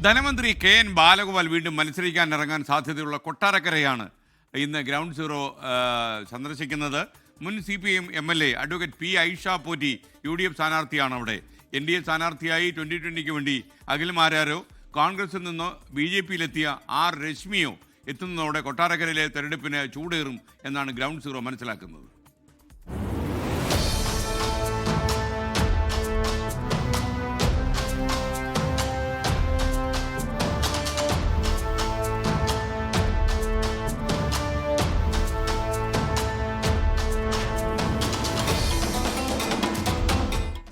ധനമന്ത്രി കെ.എൻ. ബാലഗോപാൽ വീണ്ടും മത്സരിക്കാൻ ഇറങ്ങാൻ സാധ്യതയുള്ള കൊട്ടാരക്കരയാണ് ഇന്ന് ഗ്രൗണ്ട് സീറോ സന്ദർശിക്കുന്നത്. മുൻ CPM MLA advocate P. Aisha Potti UDF സ്ഥാനാർത്ഥിയാണ് അവിടെ. NDA സ്ഥാനാർത്ഥിയായി 2020 വേണ്ടി അഖിൽ മാരാരോ, കോൺഗ്രസിൽ നിന്നോ BJPയിലെത്തിയ R. രശ്മിയോ എത്തുന്നതോടെ കൊട്ടാരക്കരയിലെ തെരഞ്ഞെടുപ്പിന് ചൂടേറും എന്നാണ് ഗ്രൗണ്ട് സീറോ മനസ്സിലാക്കുന്നത്.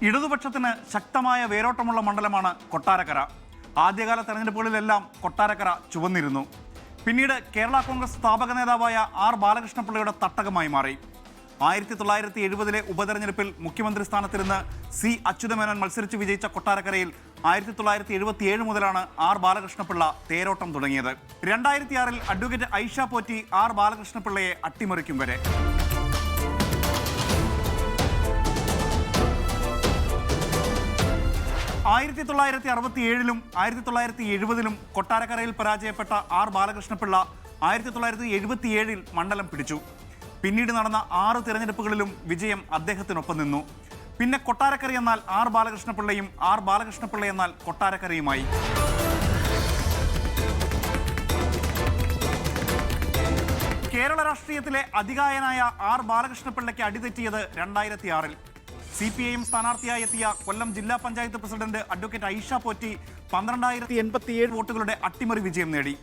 ഇടതുപക്ഷത്തിന് ശക്തമായ വേരോട്ടമുള്ള മണ്ഡലമാണ് കൊട്ടാരക്കര. ആദ്യകാല തെരഞ്ഞെടുപ്പുകളിലെല്ലാം കൊട്ടാരക്കര ചുവന്നിരുന്നു. പിന്നീട് കേരള കോൺഗ്രസ് സ്ഥാപക നേതാവായ R. ബാലകൃഷ്ണപിള്ളയുടെ തട്ടകമായി മാറി. 1970 ഉപതെരഞ്ഞെടുപ്പിൽ മുഖ്യമന്ത്രി സ്ഥാനത്തിരുന്ന് C. അച്യുതമേനോൻ മത്സരിച്ച് വിജയിച്ച കൊട്ടാരക്കരയിൽ 1977 മുതലാണ് R. ബാലകൃഷ്ണപിള്ള തേരോട്ടം തുടങ്ങിയത്. 2006 അഡ്വക്കേറ്റ് ഐഷ പോറ്റി R. ബാലകൃഷ്ണപിള്ളയെ അട്ടിമറിക്കും വരെ. 1967 1970 കൊട്ടാരക്കരയിൽ പരാജയപ്പെട്ട R. ബാലകൃഷ്ണപിള്ള 1977 മണ്ഡലം പിടിച്ചു. പിന്നീട് നടന്ന 6 തിരഞ്ഞെടുപ്പുകളിലും വിജയം അദ്ദേഹത്തിനൊപ്പം നിന്നു. പിന്നെ കൊട്ടാരക്കര എന്നാൽ R. ബാലകൃഷ്ണപിള്ളയും R. ബാലകൃഷ്ണപിള്ള എന്നാൽ കൊട്ടാരക്കരയുമായി. കേരള രാഷ്ട്രീയത്തിലെ അതികായനായ R. ബാലകൃഷ്ണപിള്ളയ്ക്ക് അടിതെറ്റിയത് 2006 CPIM സ്ഥാനാർത്ഥിയായി എത്തിയ കൊല്ലം ജില്ലാ പഞ്ചായത്ത് പ്രസിഡന്റ് അഡ്വക്കേറ്റ് ഐഷ പോറ്റി 12,087 വോട്ടുകളുടെ അട്ടിമറി വിജയം നേടി.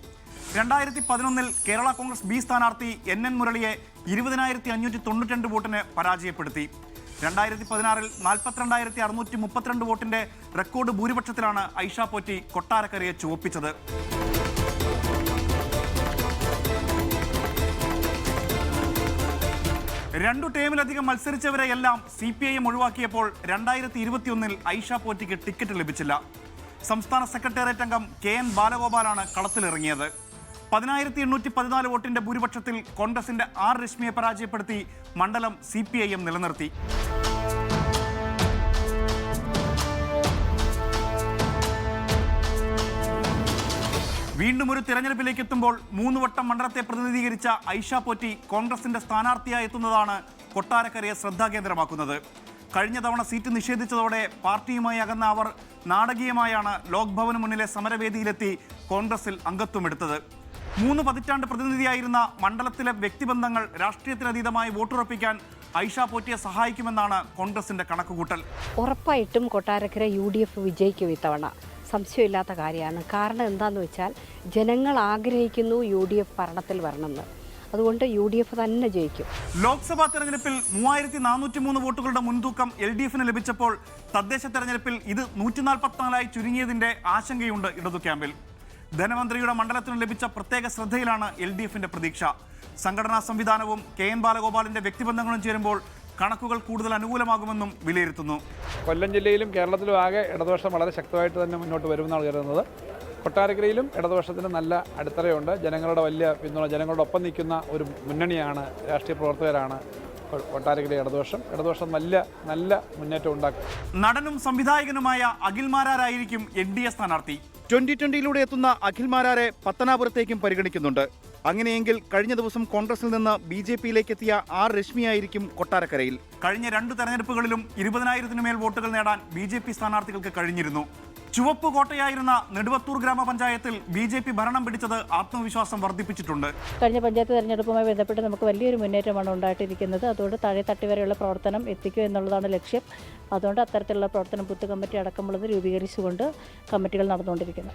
2011 കേരള കോൺഗ്രസ് B സ്ഥാനാർത്ഥി NN മുരളിയെ 20,592 വോട്ടിന് പരാജയപ്പെടുത്തി. 2016 42,632 വോട്ടിന്റെ റെക്കോർഡ് ഭൂരിപക്ഷത്തിലാണ് ഐഷ പോറ്റി കൊട്ടാരക്കരയെ ചുവപ്പിച്ചത്. 2 ടേമിലധികം മത്സരിച്ചവരെയെല്ലാം CPIM ഒഴിവാക്കിയപ്പോൾ 2021 ഐഷ പോറ്റിക്ക് ടിക്കറ്റ് ലഭിച്ചില്ല. സംസ്ഥാന സെക്രട്ടേറിയറ്റ് അംഗം കെ.എൻ. ബാലഗോപാലാണ് കളത്തിലിറങ്ങിയത്. 10,814 വോട്ടിന്റെ ഭൂരിപക്ഷത്തിൽ കോൺഗ്രസിന്റെ R. രശ്മിയെ പരാജയപ്പെടുത്തി മണ്ഡലം CPIM നിലനിർത്തി. വീണ്ടും ഒരു തിരഞ്ഞെടുപ്പിലേക്ക് എത്തുമ്പോൾ 3 വട്ടം മണ്ഡലത്തെ പ്രതിനിധീകരിച്ച ഐഷ പോറ്റി കോൺഗ്രസിന്റെ സ്ഥാനാർത്ഥിയായി എത്തുന്നതാണ് കൊട്ടാരക്കരയെ ശ്രദ്ധാകേന്ദ്രമാക്കുന്നത്. കഴിഞ്ഞ തവണ സീറ്റ് നിഷേധിച്ചതോടെ പാർട്ടിയുമായി അകന്ന അവർ നാടകീയമായാണ് ലോക് ഭവന് മുന്നിലെ സമരവേദിയിലെത്തി കോൺഗ്രസിൽ അംഗത്വമെടുത്തത്. 3 പതിറ്റാണ്ട് പ്രതിനിധിയായിരുന്ന മണ്ഡലത്തിലെ വ്യക്തിബന്ധങ്ങൾ രാഷ്ട്രീയത്തിനതീതമായി വോട്ടുറപ്പിക്കാൻ ഐഷ പോറ്റിയെ സഹായിക്കുമെന്നാണ് കോൺഗ്രസിന്റെ കണക്കുകൂട്ടൽ. ഉറപ്പായിട്ടും കൊട്ടാരക്കര UDF വിജയിക്കും ഇത്തവണ, സംശയമില്ലാത്ത കാര്യമാണ്. കാരണം എന്താണെന്ന് വെച്ചാൽ ജനങ്ങൾ ആഗ്രഹിക്കുന്നു UDF ഭരണത്തിൽ വരണമെന്ന്. അതുകൊണ്ട് UDF തന്നെ ജയിക്കും. ലോക്സഭാ തെരഞ്ഞെടുപ്പിൽ 3,403 വോട്ടുകളുടെ മുൻതൂക്കം LDFന് ലഭിച്ചപ്പോൾ തദ്ദേശ തെരഞ്ഞെടുപ്പിൽ ഇത് 144 ചുരുങ്ങിയതിന്റെ ആശങ്കയുണ്ട് ഇടതു ക്യാമ്പിൽ. ധനമന്ത്രിയുടെ മണ്ഡലത്തിന് ലഭിച്ച പ്രത്യേക ശ്രദ്ധയിലാണ് LDFന്റെ പ്രതീക്ഷ. സംഘടനാ സംവിധാനവും കെ.എൻ. ബാലഗോപാലിന്റെ വ്യക്തിബന്ധങ്ങളും ചേരുമ്പോൾ കണക്കുകൾ കൂടുതൽ അനുകൂലമാകുമെന്നും വിലയിരുത്തുന്നു. കൊല്ലം ജില്ലയിലും കേരളത്തിലും ആകെ ഇടതുപക്ഷം വളരെ ശക്തമായിട്ട് തന്നെ മുന്നോട്ട് വരുമെന്നാണ് കരുതുന്നത്. കൊട്ടാരക്കരയിലും ഇടതുപക്ഷത്തിന് നല്ല അടിത്തറയുണ്ട്. ജനങ്ങളുടെ വലിയ പിന്തുണ, ജനങ്ങളുടെ ഒപ്പം നിൽക്കുന്ന ഒരു മുന്നണിയാണ്, രാഷ്ട്രീയ പ്രവർത്തകരാണ് കൊട്ടാരക്കര ഇടതുപക്ഷം നല്ല മുന്നേറ്റം ഉണ്ടാക്കും. നടനും സംവിധായകനുമായ അഖിൽ മാരാരായിരിക്കും NDA സ്ഥാനാർത്ഥി. 2020 എത്തുന്ന അഖിൽ മാരാരെ പത്തനാപുരത്തേക്കും പരിഗണിക്കുന്നുണ്ട്. അങ്ങനെയെങ്കിൽ കഴിഞ്ഞ ദിവസം കോൺഗ്രസിൽ നിന്ന് BJPയിലേക്ക് എത്തിയ R. രശ്മിയായിരിക്കും കൊട്ടാരക്കരയിൽ. കഴിഞ്ഞ 2 തെരഞ്ഞെടുപ്പുകളിലും 20,000-ന് മേൽ വോട്ടുകൾ നേടാൻ BJP സ്ഥാനാർത്ഥികൾക്ക് കഴിഞ്ഞിരുന്നു. ചുവപ്പ് കോട്ടയായിരുന്ന നെടുവത്തൂർ ഗ്രാമപഞ്ചായത്തിൽ BJP ഭരണം പിടിച്ചത് ആത്മവിശ്വാസം വർദ്ധിപ്പിച്ചിട്ടുണ്ട്. കഴിഞ്ഞ പഞ്ചായത്ത് തെരഞ്ഞെടുപ്പുമായി ബന്ധപ്പെട്ട് നമുക്ക് വലിയൊരു മുന്നേറ്റമാണ് ഉണ്ടായിട്ടിരിക്കുന്നത്. അതുകൊണ്ട് താഴെ തട്ടി വരെയുള്ള പ്രവർത്തനം എത്തിക്കുക എന്നുള്ളതാണ് ലക്ഷ്യം. അതുകൊണ്ട് അത്തരത്തിലുള്ള പ്രവർത്തനം ബൂത്ത് കമ്മിറ്റി അടക്കമുള്ളത് രൂപീകരിച്ചുകൊണ്ട് കമ്മിറ്റികൾ നടന്നുകൊണ്ടിരിക്കുന്നു.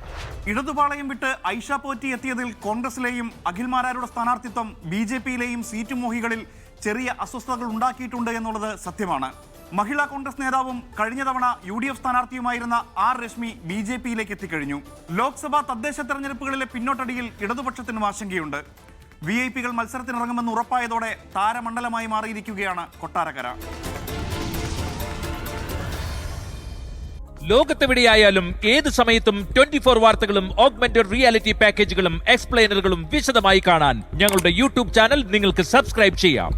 ഇടതുപാളയം വിട്ട് ഐഷ പോറ്റി എത്തിയതിൽ കോൺഗ്രസിലെയും അഖിൽ മാരാരുടെ സ്ഥാനാർത്ഥിത്വം BJPയിലെയും സീറ്റ് മോഹികളിൽ ചെറിയ അസ്വസ്ഥതകൾ ഉണ്ടാക്കിയിട്ടുണ്ട് എന്നുള്ളത് സത്യമാണ്. മഹിളാ കോൺഗ്രസ് നേതാവും കഴിഞ്ഞ തവണ UDF സ്ഥാനാർത്ഥിയുമായിരുന്ന R. രശ്മി BJPയിലേക്ക് എത്തിക്കഴിഞ്ഞു. ലോക്സഭാ തദ്ദേശ തെരഞ്ഞെടുപ്പുകളിലെ പിന്നോട്ടടിയിൽ ഇടതുപക്ഷത്തിനും ആശങ്കയുണ്ട്. VIP മത്സരത്തിനിറങ്ങുമെന്ന് ഉറപ്പായതോടെ താരമണ്ഡലമായി മാറിയിരിക്കുകയാണ് കൊട്ടാരക്കര. ലോകത്തെവിടെയായാലും ഏത് സമയത്തും 24 വാർത്തകളും ഓഗ്മെന്റഡ് റിയാലിറ്റി പാക്കേജുകളും എക്സ്പ്ലെയിനറുകളും വിശദമായി കാണാൻ ഞങ്ങളുടെ YouTube ചാനൽ നിങ്ങൾക്ക് സബ്സ്ക്രൈബ് ചെയ്യാം.